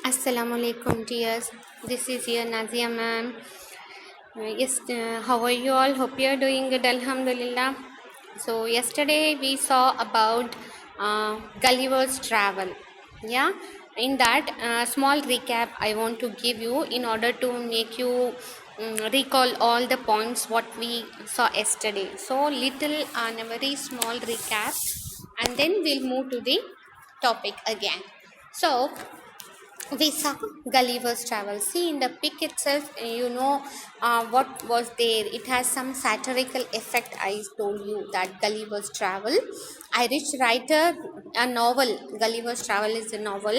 Assalamualaikum dears. This is your Nazia ma'am. Yes, how are you all? Hope you are doing good. Alhamdulillah. So yesterday we saw about Gulliver's Travel. Yeah. In that small recap, I want to give you in order to make you recall all the points what we saw yesterday. So little and a very small recap, and then we'll move to the topic again. So we saw Gulliver's Travel. See, in the pic itself, what was there. It has some satirical effect. I told you that Gulliver's Travel, Irish writer, a novel. Gulliver's Travel is a novel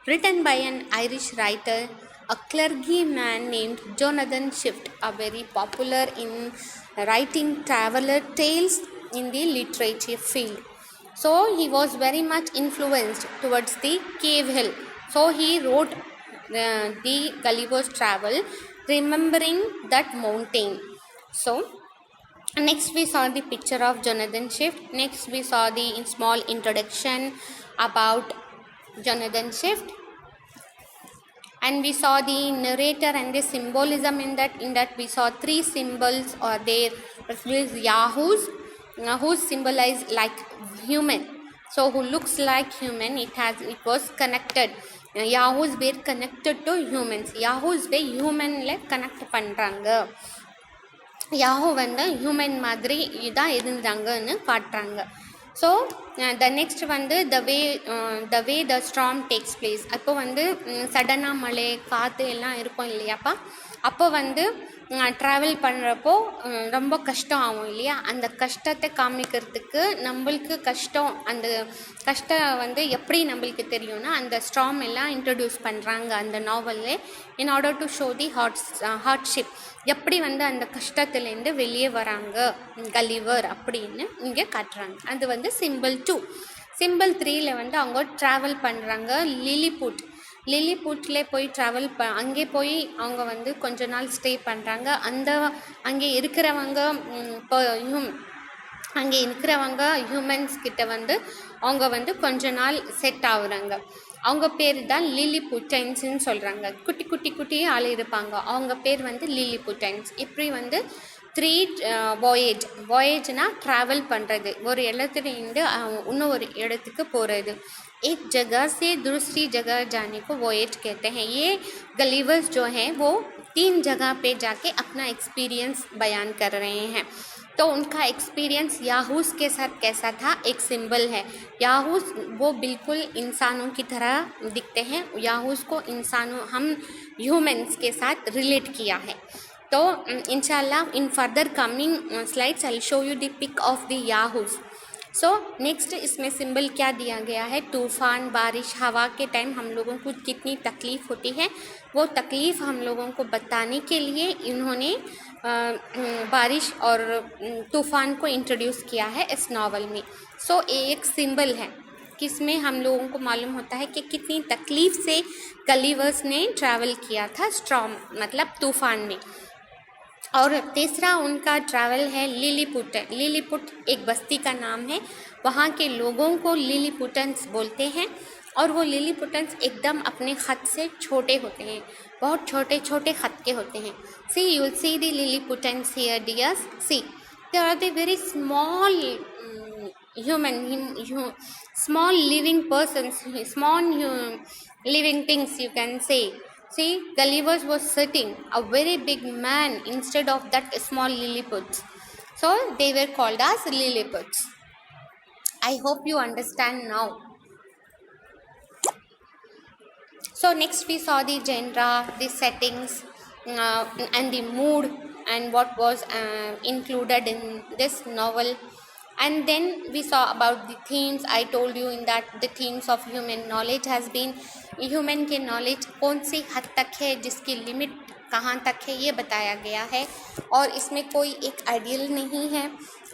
written by an Irish writer, a clergyman named Jonathan Swift, a very popular in writing traveler tales in the literature field. So he was very much influenced towards the Cave Hill. So he wrote the Gulliver's Travel, remembering that mountain. So next we saw the picture of Jonathan Swift. Next we saw the small introduction about Jonathan Swift, and we saw the narrator and the symbolism in that we saw three symbols are there. First is Yahoos, who symbolize like human, so who looks like human. It was connected. Yahoos were connected to humans. Yahoos were human like connect பண்றாங்க. Yahoo வந்து human மாதிரி இதான் இருந்தாங்கன்னு காட்டுறாங்க. So the next வந்து த வே the strong takes place. அப்போ வந்து சடனாக மழை காற்று எல்லாம் இருக்கும் இல்லையாப்பா. அப்போ வந்து ட்ராவல் பண்ணுறப்போ ரொம்ப கஷ்டம் ஆகும் இல்லையா. அந்த கஷ்டத்தை காமிக்கிறதுக்கு நம்மளுக்கு கஷ்டம், அந்த கஷ்டம் வந்து எப்படி நம்மளுக்கு தெரியும்னா அந்த ஸ்ட்ராம் எல்லாம் இன்ட்ரடியூஸ் பண்ணுறாங்க அந்த நாவலில். In order to show the hardship, எப்படி வந்து அந்த கஷ்டத்துலேருந்து வெளியே வராங்க கலிவர் அப்படின்னு இங்கே காட்டுறாங்க. அது வந்து சிம்பிள் 2. சிம்பிள் 3ல வந்து அவங்க ட்ராவல் பண்ணுறாங்க லிலிபுட்டில் போய் ட்ராவல் அங்கே போய் அவங்க வந்து கொஞ்ச நாள் ஸ்டே பண்ணுறாங்க. அங்கே இருக்கிறவங்க ஹியூமன்ஸ் கிட்ட வந்து அவங்க வந்து கொஞ்ச நாள் செட் ஆகுறாங்க. அவங்க பேர் தான் லிலிபுட்டைன்ஸ்ன்னு சொல்கிறாங்க. குட்டி ஆள் இருப்பாங்க, அவங்க பேர் வந்து லிலிபுட்டைன்ஸ். இப்படி வந்து 3 voyageனா ட்ராவல் பண்ணுறது, ஒரு இடத்துலேருந்து இன்னும் ஒரு இடத்துக்கு போகிறது. एक जगह से दूसरी जगह जाने को वॉयेज कहते हैं. ये गलीवर्स जो हैं वो 3 जगह पे जाके अपना एक्सपीरियंस बयान कर रहे हैं. तो उनका एक्सपीरियंस याहूस के साथ कैसा था, एक सिंबल है. याहूस वो बिल्कुल इंसानों की तरह दिखते हैं. याहूस को हम ह्यूमन्स के साथ रिलेट किया है. तो इंशाल्लाह in further coming slides I will show you the pic of the Yahoos. So next इसमें सिंबल क्या दिया गया है. तूफ़ान, बारिश, हवा के टाइम हम लोगों को कितनी तकलीफ़ होती है, वो तकलीफ़ हम लोगों को बताने के लिए इन्होंने बारिश और तूफ़ान को इंट्रोड्यूस किया है इस नावल में. सो एक सिंबल है किसमें हम लोगों को मालूम होता है कि कितनी तकलीफ़ से गलीवर्स ने ट्रैवल किया था स्टॉर्म मतलब तूफ़ान में. और तीसरा उनका ट्रैवल है लिलीपुट एक बस्ती का नाम है. वहाँ के लोगों को लिलीपुटन्स बोलते हैं. और वो लिलीपुटन्स एकदम अपने ख़त से छोटे होते हैं, बहुत छोटे खत के होते हैं. See you will see the Lilliputians here dears. See they are the very small small living persons, small living things you can say. See, Gulliver was sitting, a very big man instead of that small Lilliputs. So they were called as Lilliputs. I hope you understand now. So next we saw the genre, the settings, and the mood, and what was included in this novel. And then we saw about the themes. I told you in that the themes of human knowledge has been human के knowledge कौन सी हद तक है, जिसकी limit कहाँ तक है, ये बताया गया है. और इसमें कोई एक आइडियल नहीं है.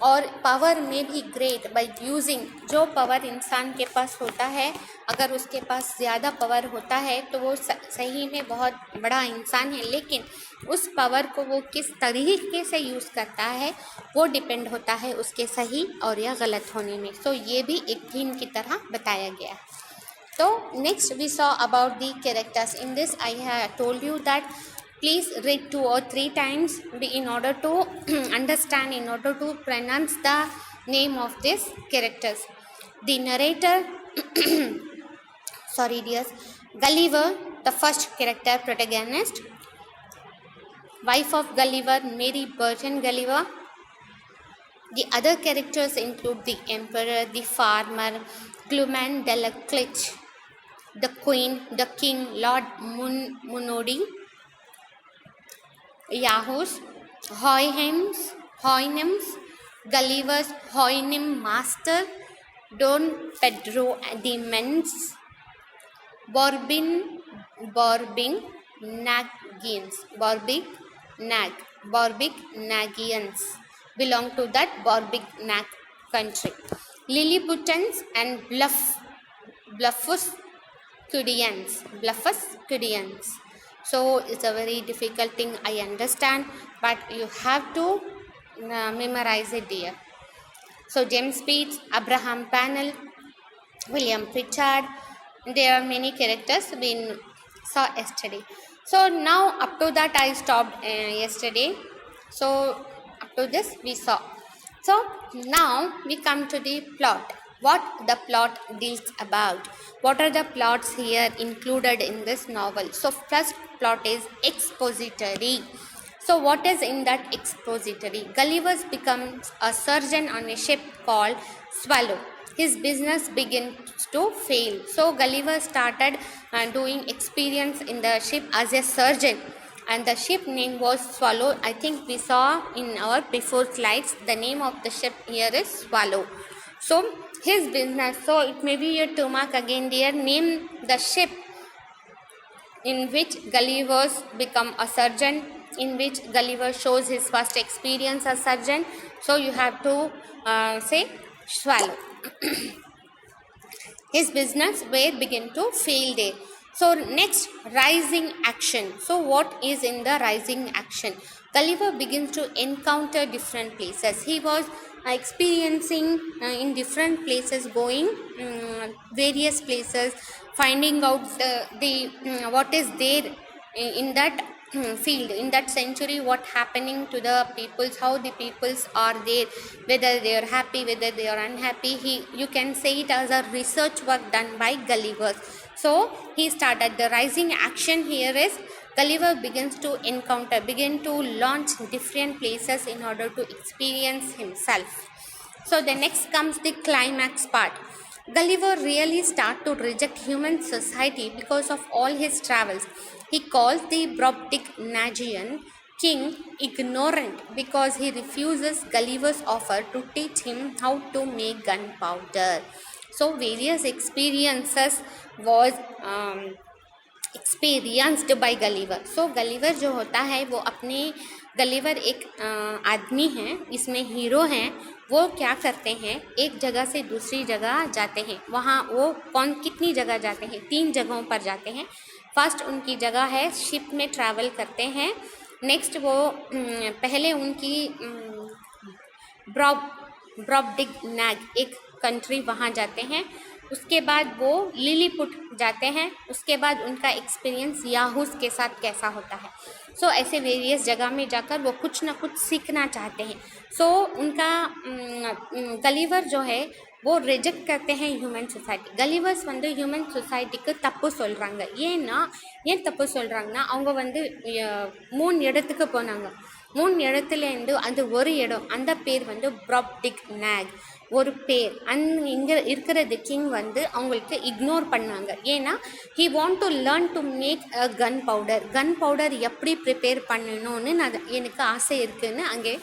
और पावर में भी ग्रेट बाय यूजिंग, जो पावर इंसान के पास होता है, अगर उसके पास ज़्यादा पावर होता है तो वो सही में बहुत बड़ा इंसान है. लेकिन उस पावर को वो किस तरीके से यूज़ करता है वो डिपेंड होता है उसके सही और या गलत होने में. सो ये भी एक थीम की तरह बताया गया है. So next we saw about the characters. In this I have told you that please read 2 or 3 times in order to understand, in order to pronounce the name of these characters. The narrator, sorry dears, Gulliver, the first character protagonist. Wife of Gulliver, Mary Burton Gulliver. The other characters include the emperor, the farmer, Gluman de la Clich, the queen, the king, Lord Munodi, Yahoos, Houyhnhnms, Gulliver's Houyhnhnm master, Don Pedro de Men's, Borbing Nagians belong to that Borbignac country. Lilliputians and Blufuscudians. So it's a very difficult thing, I understand, but you have to memorize it, dear. So James Speeds, Abraham Panel, William Pritchard. There are many characters we saw yesterday. So now up to that I stopped yesterday. So up to this we saw. So now we come to the plot. What the plot deals about. What are the plots here included in this novel? So first plot is expository. So what is in that expository? Gulliver becomes a surgeon on a ship called Swallow. His business begins to fail. So Gulliver started doing experience in the ship as a surgeon, and the ship name was Swallow. I think we saw in our before slides the name of the ship here is Swallow. So his business, so it may be a 2 mark again dear, name the ship in which Gulliver become a surgeon, in which Gulliver shows his first experience as surgeon. So you have to say Swallow. His business where begin to fail there. So next, rising action. So what is in the rising action? Gulliver begins to encounter different places. He was experiencing in different places, going various places, finding out the what is there in that field, in that century, what happening to the peoples, how the peoples are there, whether they are happy, whether they are unhappy. You can say it as a research work done by Gulliver. So he started the rising action here is Gulliver begins to begin to launch different places in order to experience himself. So the next comes the climax part. Gulliver really started to reject human society because of all his travels. He calls the Brobdingnagian king ignorant because he refuses Gulliver's offer to teach him how to make gunpowder. So various experiences was experienced by Gulliver. So Gulliver जो होता है वो अपने Gulliver एक आदमी हैं, इसमें hero हैं, वो क्या करते हैं, एक जगह से दूसरी जगह जाते हैं. वहाँ वो कितनी जगह जाते हैं, 3 जगहों पर जाते हैं. फर्स्ट उनकी जगह है शिप में ट्रैवल करते हैं. नेक्स्ट वो पहले उनकी ब्रॉबडिग्नाग एक कंट्री वहाँ जाते हैं. उसके बाद वो लिलीपुट जाते हैं. उसके बाद उनका एक्सपीरियंस याहूस के साथ कैसा होता है. सो ऐसे वेरियस जगह में जाकर वो कुछ ना कुछ सीखना चाहते हैं. सो उनका गलीवर जो है वो रिजेक्ट करते हैं ह्यूमन சொசைட்டி. கலிவர்ஸ் வந்து ஹியூமன் சொசைட்டிக்கு தப்பு சொல்கிறாங்க. ஏன் தப்பு சொல்கிறாங்கன்னா, அவங்க வந்து 3 இடத்துக்கு போனாங்க. 3 இடத்துலேருந்து அந்த ஒரு இடம், அந்த பேர் வந்து ப்ராப்டிக்னாக் ஒரு பேர். இங்கே இருக்கிறது கிங் வந்து அவங்களுக்கு இக்னோர் பண்ணாங்க. ஏன்னா he want to learn to make a gunpowder எப்படி ப்ரிப்பேர் பண்ணணும்னு எனக்கு ஆசை இருக்குதுன்னு அங்கே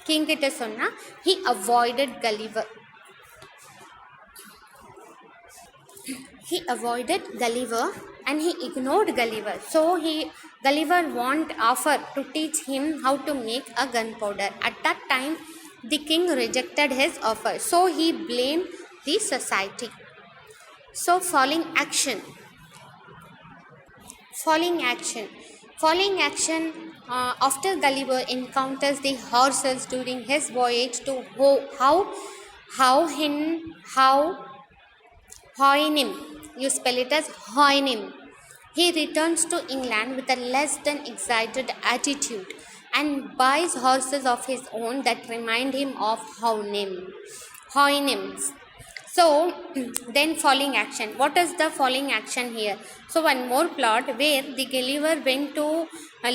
கிங் கிட்ட சொன்னால் he avoided Gulliver. He avoided Gulliver and he ignored Gulliver. So Gulliver offer to teach him how to make a gunpowder. At that time, the king rejected his offer. So he blamed the society. So following action. After Gulliver encounters the horses during his voyage to Houyhnhnm. You spell it as Houyhnhnm. He returns to England with a less than excited attitude and buys horses of his own that remind him of Houyhnhnms. So, then following action. What is the following action here? So, one more plot where the Gulliver went to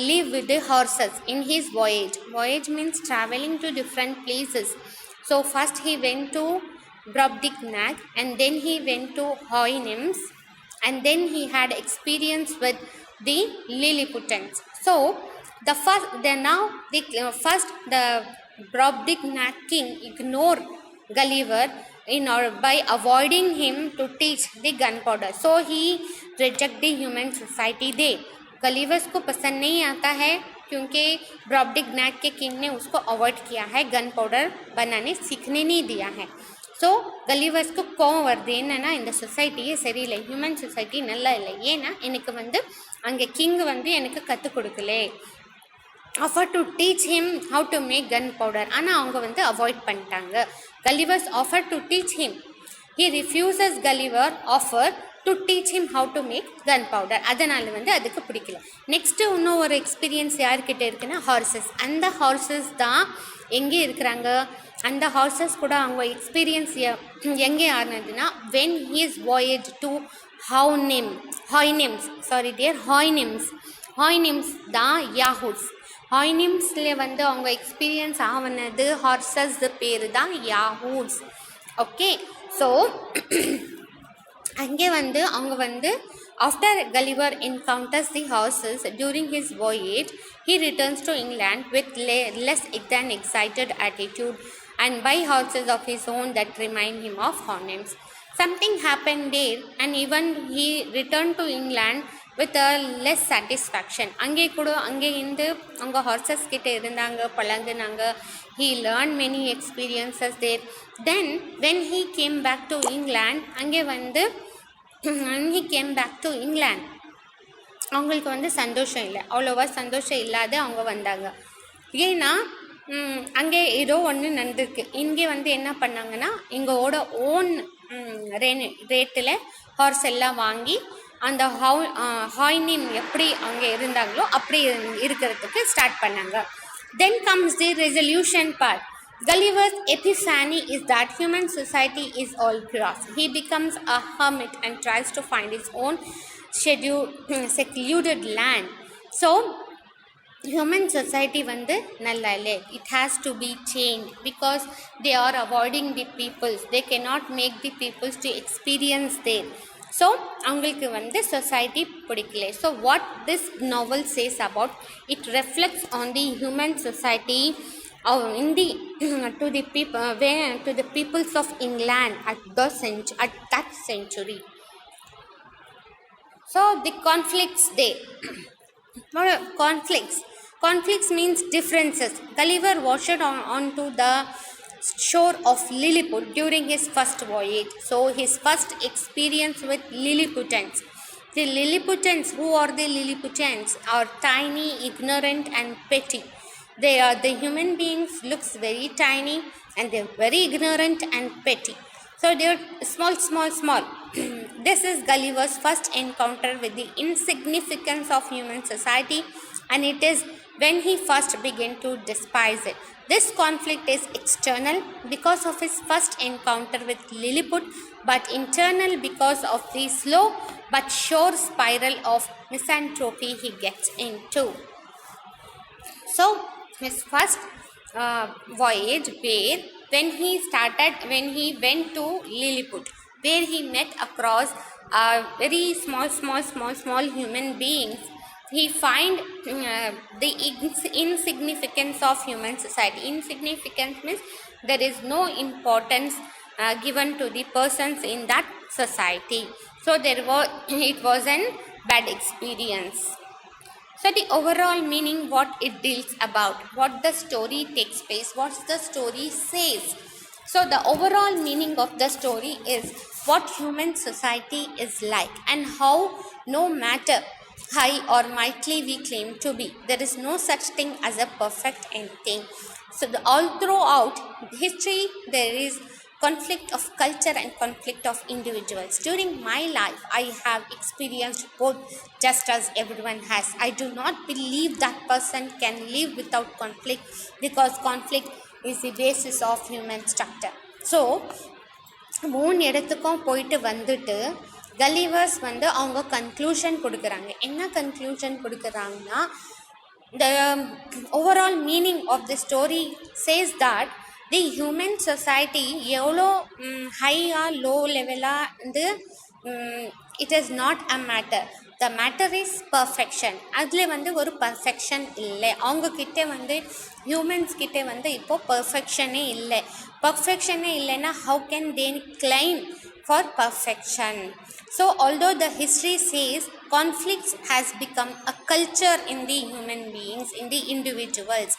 live with the horses in his voyage. Voyage means traveling to different places. So, first he went to Brobdingnag and then he went to Houyhnhnms and then he had experience with the Lilliputians. So, the Brobdingnag king ignored Gulliver by avoiding him to teach the gunpowder. So he reject the human society there. गलीवर्स को पसंद नहीं आता है क्योंकि ब्रॉबडिग्नैग के king ने उसको avoid किया है, गन पाउडर बनाने सीखने नहीं दिया है. ஸோ கலீவர்ஸ்க்கு கோவம் வருது. என்னன்னா இந்த சொசைட்டியே சரியில்லை, ஹியூமன் சொசைட்டி நல்லா இல்லை. ஏன்னா எனக்கு அங்கே கிங் எனக்கு கற்றுக் கொடுக்கல. Offer to teach him how to make gunpowder. ஆனால் அவங்க அவாய்ட் பண்ணிட்டாங்க. Gulliver's offer to teach him. He refuses Gulliver offer to teach him how to make gunpowder. அதனால் அதுக்கு பிடிக்கல. நெக்ஸ்ட்டு இன்னும் ஒரு எக்ஸ்பீரியன்ஸ் யார்கிட்ட இருக்குன்னா ஹார்சஸ். அந்த ஹார்சஸ் தான் எங்கே இருக்கிறாங்க? அந்த ஹார்சஸ் கூட அவங்க எக்ஸ்பீரியன்ஸ் எங்கே ஆனதுன்னா வென் ஹீஸ் வாயேஜ் டு ஹாய்னிம்ஸ் தான் யாஹூட்ஸ். ஹாய்னிம்ஸில் அவங்க எக்ஸ்பீரியன்ஸ் ஆனது ஹார்சஸ் பேர் தான் யாஹூட்ஸ். ஓகே, ஸோ அங்கே அவங்க after Gulliver encounters the horses during his voyage, he returns to England with less than excited attitude and buy horses of his own that remind him of Houyhnhnms. Something happened there and even he returned to England with a less satisfaction. அங்கே இருந்து அவங்க horses கிட்ட இருந்தாங்க, பழகுனாங்க. He learned many experiences there. Then when he came back to England, அவங்களுக்கு சந்தோஷம் இல்லை, அவ்வளோவா சந்தோஷம் இல்லாத அவங்க வந்தாங்க. ஏன்னா அங்கே ஏதோ ஒன்று நடந்திருக்கு. இங்கே என்ன பண்ணாங்கன்னா எங்களோட ஓன் ரேட்டில் ஹார்ஸ் எல்லாம் வாங்கி அந்த ஹாய்னிம் எப்படி அவங்க இருந்தாங்களோ அப்படி இருக்கிறதுக்கு ஸ்டார்ட் பண்ணாங்க. Then comes the resolution part. Gulliver's epiphany is that human society is all chaos. He becomes a hermit and tries to find his own secluded land. So, human society nalla ille. It has to be changed because they are avoiding the peoples. They cannot make the peoples to experience there. So, அவங்களுக்கு society பிடிக்கல. So, what this novel says about, it reflects on the human society to the peoples of England at that century. So, the conflicts there. Conflicts means differences. Gulliver washed onto the shore of Lilliput during his first voyage. So, his first experience with Lilliputians. The Lilliputians, who are the Lilliputians? Are tiny, ignorant and petty. They are the human beings, looks very tiny and they are very ignorant and petty. So, they are small. This is Gulliver's first encounter with the insignificance of human society, and it is when he first began to despise it. This conflict is external because of his first encounter with Lilliput, but internal because of the slow but sure spiral of misanthropy he gets into. So, his first voyage when he went to Lilliput, where he met across very small human beings, he find the insignificance of human society. Insignificance means there is no importance given to the persons in that society. So it was a bad experience. So the overall meaning, what it deals about, what the story takes place, what the story says. So the overall meaning of the story is what human society is like and how, no matter high or mighty we claim to be, there is no such thing as a perfect anything. So all throughout history there is conflict of culture and conflict of individuals. During my life, I have experienced both just as everyone has. I do not believe that person can live without conflict, because conflict is the basis of human structure. So மூணு இடத்துக்கும் போயிட்டு வந்துட்டு Gulliver's வந்து அவங்க conclusion கொடுக்குறாங்க. என்ன conclusion கொடுக்குறாங்கன்னா, the overall meaning of the story says that the human society எவ்வளோ ஹையாக லோ லெவலாக வந்து it is not a matter. The matter is perfection. அதில் வந்து ஒரு பர்ஃபெக்ஷன் இல்லை. அவங்கக்கிட்ட வந்து ஹியூமன்ஸ் கிட்டே வந்து இப்போது பர்ஃபெக்ஷனே இல்லை. பர்ஃபெக்ஷனே இல்லைன்னா how can they claim for perfection? So although the history says conflicts has become a culture in the human beings, in the individuals,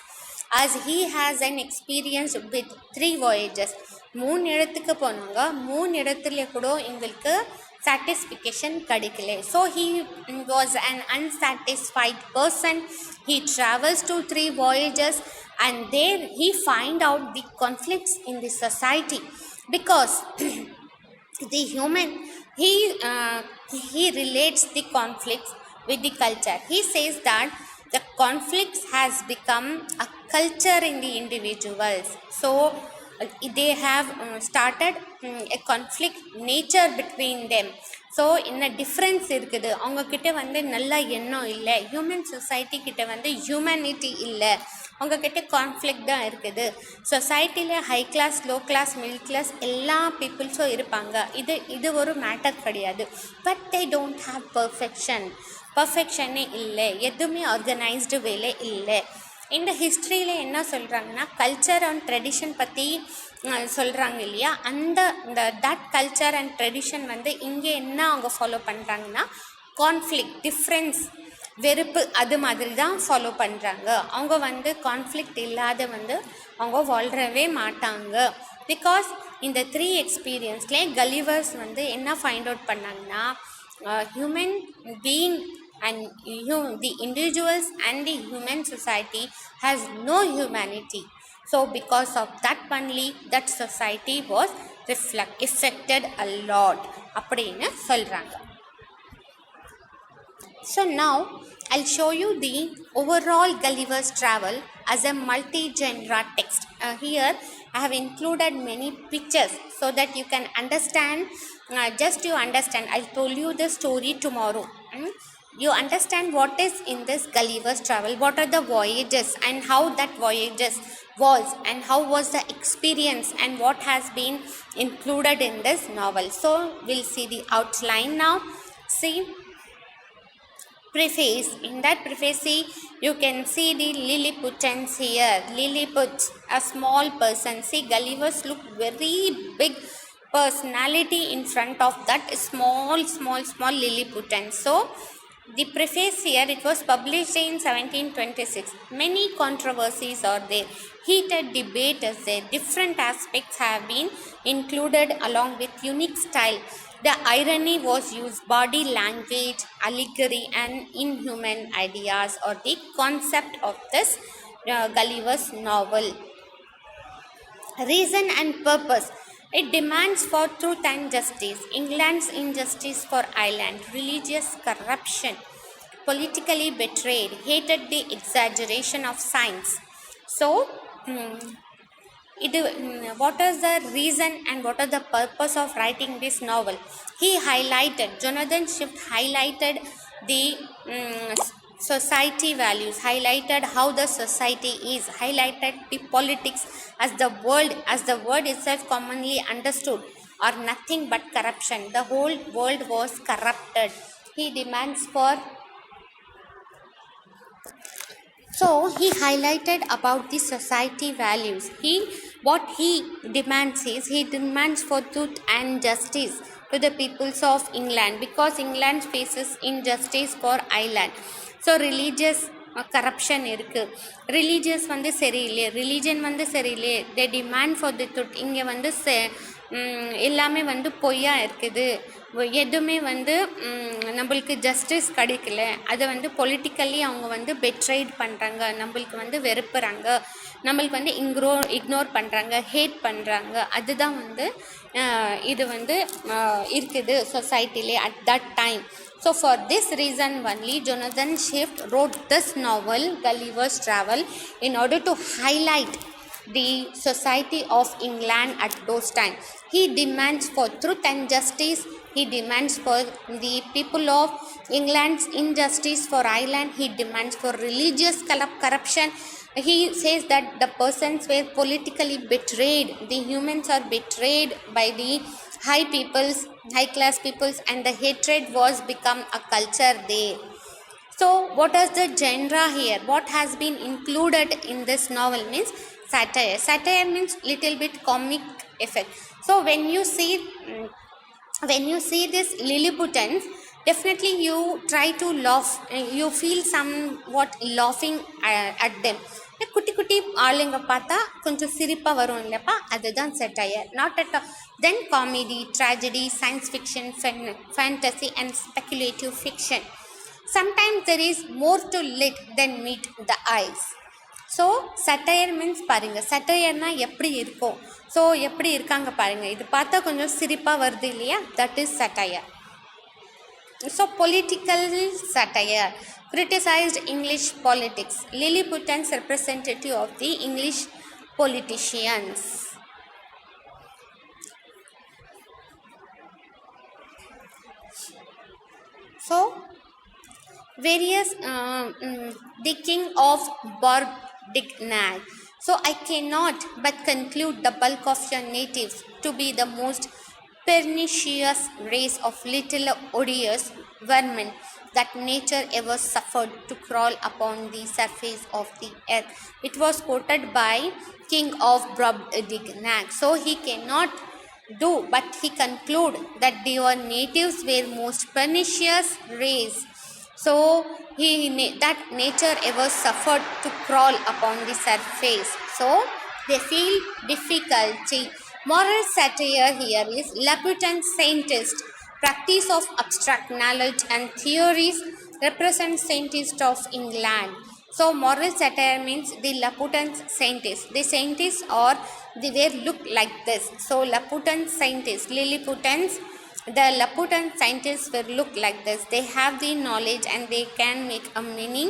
as he has an experience with 3 voyages. 3 இடத்துக்கு போனாங்க, 3 இடத்துல கூட எங்களுக்கு satisfaction கிடைக்கல. So he was an unsatisfied person. He travels to 3 voyages, and there he find out the conflicts in the society, because the human he relates the conflicts with the culture. He says that the conflicts has become a culture in the individuals. So they have started a conflict nature between them. So என்ன difference இருக்குது. அவங்கக்கிட்ட வந்து நல்ல எண்ணம் இல்லை. Human society கிட்ட வந்து humanity இல்லை. அவங்கக்கிட்ட கான்ஃப்ளிக்ட் தான் இருக்குது. சொசைட்டியில் high class, low class, middle class எல்லா பீப்புள்ஸும் இருப்பாங்க. இது ஒரு மேட்டர் கிடையாது. பட் தே டோன்ட் ஹாவ் பர்ஃபெக்ஷனே இல்லை. எதுவுமே ஆர்கனைஸ்டு வேலை இல்லை. இந்த ஹிஸ்ட்ரியில் என்ன சொல்கிறாங்கன்னா, கல்ச்சர் அண்ட் ட்ரெடிஷன் பற்றி சொல்கிறாங்க இல்லையா. தட் கல்ச்சர் அண்ட் ட்ரெடிஷன் வந்து இங்கே என்ன அவங்க ஃபாலோ பண்ணுறாங்கன்னா, கான்ஃப்ளிக்ட், டிஃப்ரென்ஸ், வெறுப்பு, அது மாதிரி தான் ஃபாலோ பண்ணுறாங்க. அவங்க வந்து கான்ஃப்ளிக்ட் இல்லாத வந்து அவங்க வாழ்றவே மாட்டாங்க. பிகாஸ் இந்த 3 எக்ஸ்பீரியன்ஸ்லேயே கலிவர்ஸ் வந்து என்ன ஃபைண்ட் அவுட் பண்ணாங்கன்னா, human being and the individuals and the human society has no humanity. So because of that only, that society was affected a lot அப்படின்னு சொல்கிறாங்க. So now I'll show you the overall Gulliver's Travel as a multi-genre text. Here I have included many pictures so that you can understand. Just you understand, I'll tell you the story tomorrow. You understand what is in this Gulliver's Travel, what are the voyages and how that voyages was, and how was the experience, and what has been included in this novel. So we'll see the outline now. See, preface. In that preface, see, you can see the Lilliputians here. Lilliput, a small person. See, Gulliver's look very big personality in front of that small Lilliputian. So the preface here, it was published in 1726. Many controversies are there. Heated debate is there. Different aspects have been included along with unique style. The irony was used, body language, allegory, and inhuman ideas or the concept of this Gulliver's novel. Reason and purpose. It demands for truth and justice. England's injustice for Ireland. Religious corruption. Politically betrayed. Hated the exaggeration of science. So, what is the reason and what is the purpose of writing this novel? He highlighted, Jonathan Swift highlighted the society values, highlighted how the society is, highlighted the politics as the word itself commonly understood are nothing but corruption. The whole world was corrupted. He demands for, so he highlighted about the society values. What he demands is, he demands for truth and justice to the peoples of England, because England faces injustice for Ireland. So religious corruption இருக்குது. Religious வந்து சரியில்லை, religion வந்து சரியில்லை. தே demand for the truth. இங்கே வந்து எல்லாமே வந்து பொய்யா இருக்குது, எதுவுமே வந்து நம்மளுக்கு ஜஸ்டிஸ் கிடைக்கல, அதை வந்து பொலிட்டிக்கலி அவங்க வந்து பெட்ரைட் பண்ணுறாங்க, நம்மளுக்கு வந்து வெறுப்புறாங்க, நம்மளுக்கு வந்து இக்னோர் பண்ணுறாங்க, ஹேட் பண்ணுறாங்க. அதுதான் வந்து இது வந்து இருக்குது சொசைட்டிலே at that time. So for this reason only Jonathan Swift wrote this novel Gulliver's Travel in order to highlight the society of England at those times. He demands for truth and justice. He demands for the people of England's injustice for Ireland. He demands for religious corruption. He says that the persons were politically betrayed. The humans are betrayed by the high class peoples, and the hatred was become a culture there. So what is the genre here? What has been included in this novel means satire. Satire means little bit comic effect. So when you see this Lilliputans, definitely you try to laugh, you feel somewhat laughing at them. குட்டி குட்டி ஆளுங்க பார்த்தா கொஞ்சம் சிரிப்பாக வரும் இல்லைப்பா, அதுதான் satire. Not at all. Then comedy, tragedy, science fiction, fantasy and speculative fiction. Sometimes there is more to lit than meet the eyes. So satire means பாருங்கள், சட்டையர்னால் எப்படி இருக்கும், ஸோ எப்படி இருக்காங்க பாருங்கள், இது பார்த்தா கொஞ்சம் சிரிப்பாக வருது இல்லையா, that is satire. So political satire criticized English politics. Lilliputans representative of the English politicians. So various the king of Brobdingnag. So I cannot but conclude the bulk of your natives to be the most pernicious race of little odious vermin that nature ever suffered to crawl upon the surface of the earth. It was quoted by king of Brobdingnag. So he cannot do but he conclude that your natives were most pernicious race, so that nature ever suffered to crawl upon the surface, so they feel difficulty. Moral satire here is Laputan scientist, practice of abstract knowledge and theories, represent scientists of England. So moral satire means the Laputan scientists. The scientists are they were look like this. So Laputan scientists, Lilliputans, the Laputan scientists will look like this. They have the knowledge and they can make a many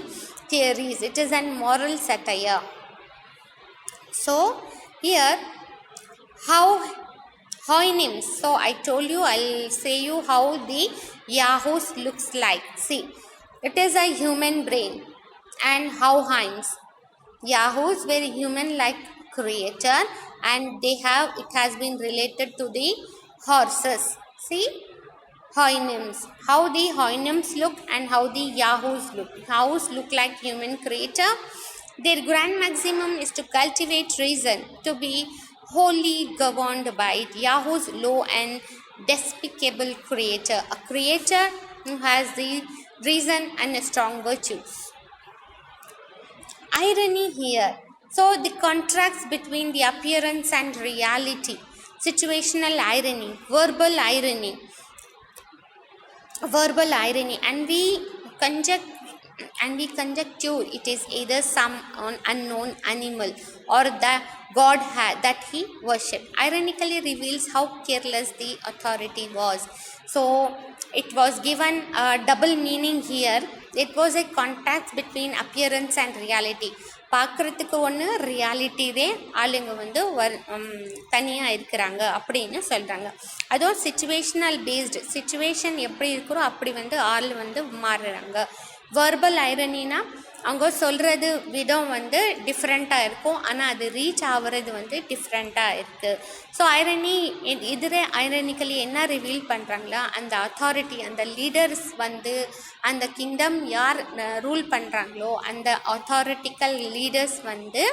theories. It is a moral satire. So here how homonyms. So I told you, I'll say you how the Yahoos looks like. See, it is a human brain. And how Hines? Yahoos were human-like creature, and it has been related to the horses. See, homonyms. How the homonyms look and how the Yahoos look. Yahoos look like human creature. Their grand maximum is to cultivate reason, to be wholly governed by it. Yahoos low and despicable creature, a creature who has the reason and strong virtues. Irony here. So the contrast between the appearance and reality, situational irony, verbal irony, and we conjecture it is either some unknown animal or the god that he worshipped. Ironically reveals how careless the authority was. So it was given a double meaning here. It was a contrast between appearance and reality. பார்க்குறதுக்கு ஒன்று, ரியாலிட்டியே ஆளுங்க வந்து தனியாக இருக்கிறாங்க அப்படின்னு சொல்கிறாங்க. அதுவும் situational based, situation எப்படி இருக்கிறோ அப்படி வந்து ஆள் வந்து மாறுறாங்க. வெர்பல் ஐரனினா அவங்க சொல்கிறது விதம் வந்து டிஃப்ரெண்ட்டாக இருக்கும், ஆனால் அது ரீச் ஆகிறது வந்து டிஃப்ரெண்ட்டாக இருக்குது. ஸோ ஐரனி இதில் ஐரனிக்கலி என்ன ரிவீல் பண்ணுறாங்களா, அந்த அத்தாரிட்டி, அந்த லீடர்ஸ் வந்து அந்த கிங்டம் யார் ரூல் பண்ணுறாங்களோ அந்த அத்தாரிட்டிக்கல் லீடர்ஸ் வந்து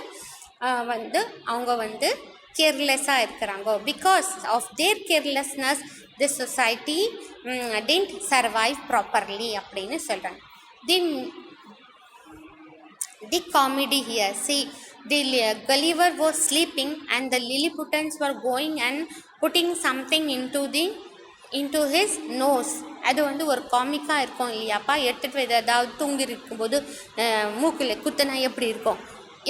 அவங்க வந்து கேர்லெஸ்ஸாக இருக்கிறாங்க. Because of their carelessness the society tend survive properly அப்படின்னு சொல்கிறாங்க. The comedy here, see, the Gulliver was sleeping and the Lilliputans were going and putting something into his nose. அது வந்து ஒரு காமிக்காக இருக்கும் இல்லையாப்பா, எடுத்துகிட்டு ஏதாவது தூங்கி இருக்கும்போது மூக்கில் குத்துனா எப்படி இருக்கும்,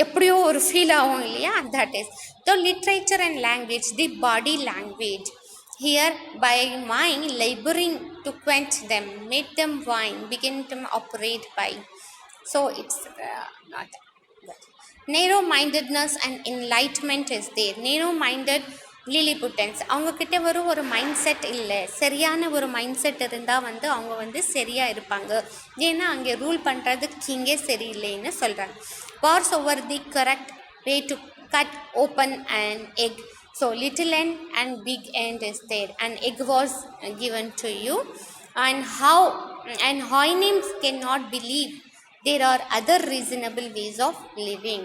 எப்படியோ ஒரு ஃபீல் ஆகும் இல்லையா, that is the literature and language, the body language. Here by mind laboring to quench them, made them wine, begin to operate by. So it's not that. Narrow mindedness and enlightenment is there. Narrow minded லிலிபுட்டன்ஸ், அவங்கக்கிட்ட ஒரு mind set இல்லை, சரியான ஒரு mind set இருந்தால் வந்து அவங்க வந்து சரியாக இருப்பாங்க. ஏன்னா அங்கே ரூல் பண்ணுறது கிங்கே சரியில்லைன்னு சொல்கிறாங்க. Wars over the correct way to cut open and egg. So little end and big end is there. An egg was given to you, and Houyhnhnms cannot believe there are other reasonable ways of living.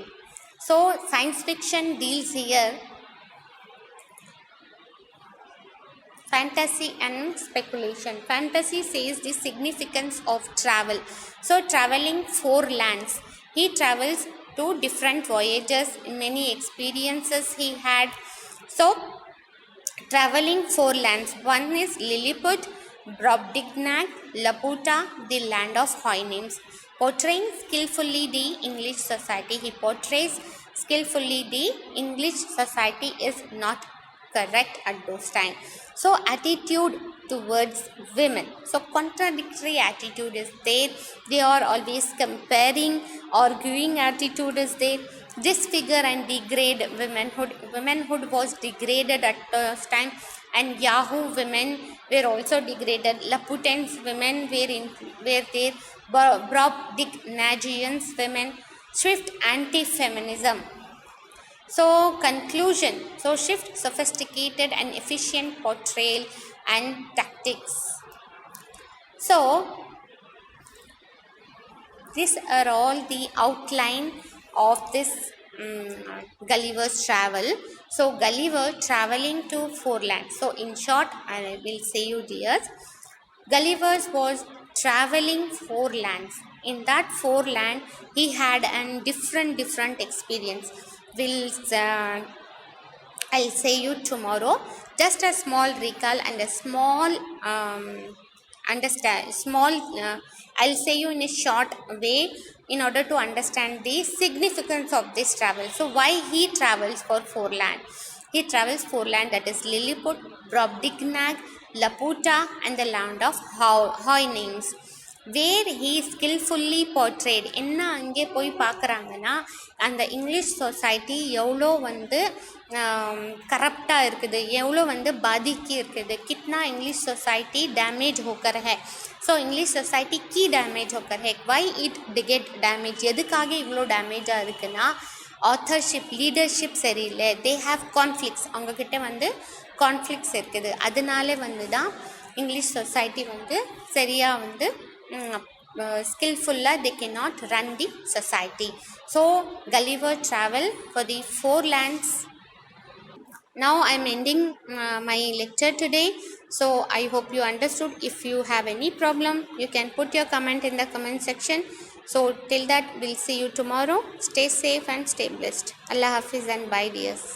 So science fiction deals here fantasy and speculation. Fantasy says the significance of travel. So traveling 4 lands. He travels to different voyages, many experiences he had. So traveling 4 lands. One is Lilliput, Brobdingnag, Laputa, the land of Houyhnhnms. Portraying skillfully the English society. He portrays skillfully the English society is not correct at those times. So attitude towards women. So contradictory attitude is there. They are always comparing, arguing attitude is there. Disfigure and degrade womanhood. Womanhood was degraded at those time, and Yahoo women were also degraded. Laputans women were there. Brobdingnagians women. Swift anti-feminism. So conclusion. So shift sophisticated and efficient portrayal and tactics. So these are all the outline of this Gulliver's travel. So Gulliver traveling to 4 lands. So in short, I will say you dears, Gulliver was traveling 4 lands. In that 4 land, he had a different experience. I'll say you tomorrow. Just a small recall and a small I'll say you in a short way in order to understand the significance of this travel. So why he travels for 4 land? He travels 4 land, that is Lilliput, Brobdingnag, Laputa and the land of Houyhnhnms, where he skillfully portrayed. என்ன அங்கே போய் பார்க்குறாங்கன்னா, அந்த English society எவ்வளோ வந்து करप्टाக இருக்குது, எவ்வளோ வந்து பாதிக்கு இருக்குது. कितना इंग्लिश सोसाइटी डैमेज होकर है. ஸோ இங்கிலீஷ் சொசைட்டி கீ டேமேஜ் होकर है. வை இட் கெட் டேமேஜ், எதுக்காக இவ்வளோ டேமேஜாக இருக்குன்னா, ஆத்தர்ஷிப், லீடர்ஷிப் சரியில்லை. தே ஹாவ் கான்ஃப்ளிக்ஸ், அவங்கக்கிட்ட வந்து கான்ஃப்ளிக்ஸ் இருக்குது. அதனால வந்து தான் இங்கிலீஷ் சொசைட்டி வந்து சரியாக வந்து skillfully they cannot run the society. So Gulliver travel for the 4 lands. Now I am ending my lecture today. So I hope you understood. If you have any problem, you can put your comment in the comment section. So till that, we'll see you tomorrow. Stay safe and stay blessed. Allah Hafiz and bye dears.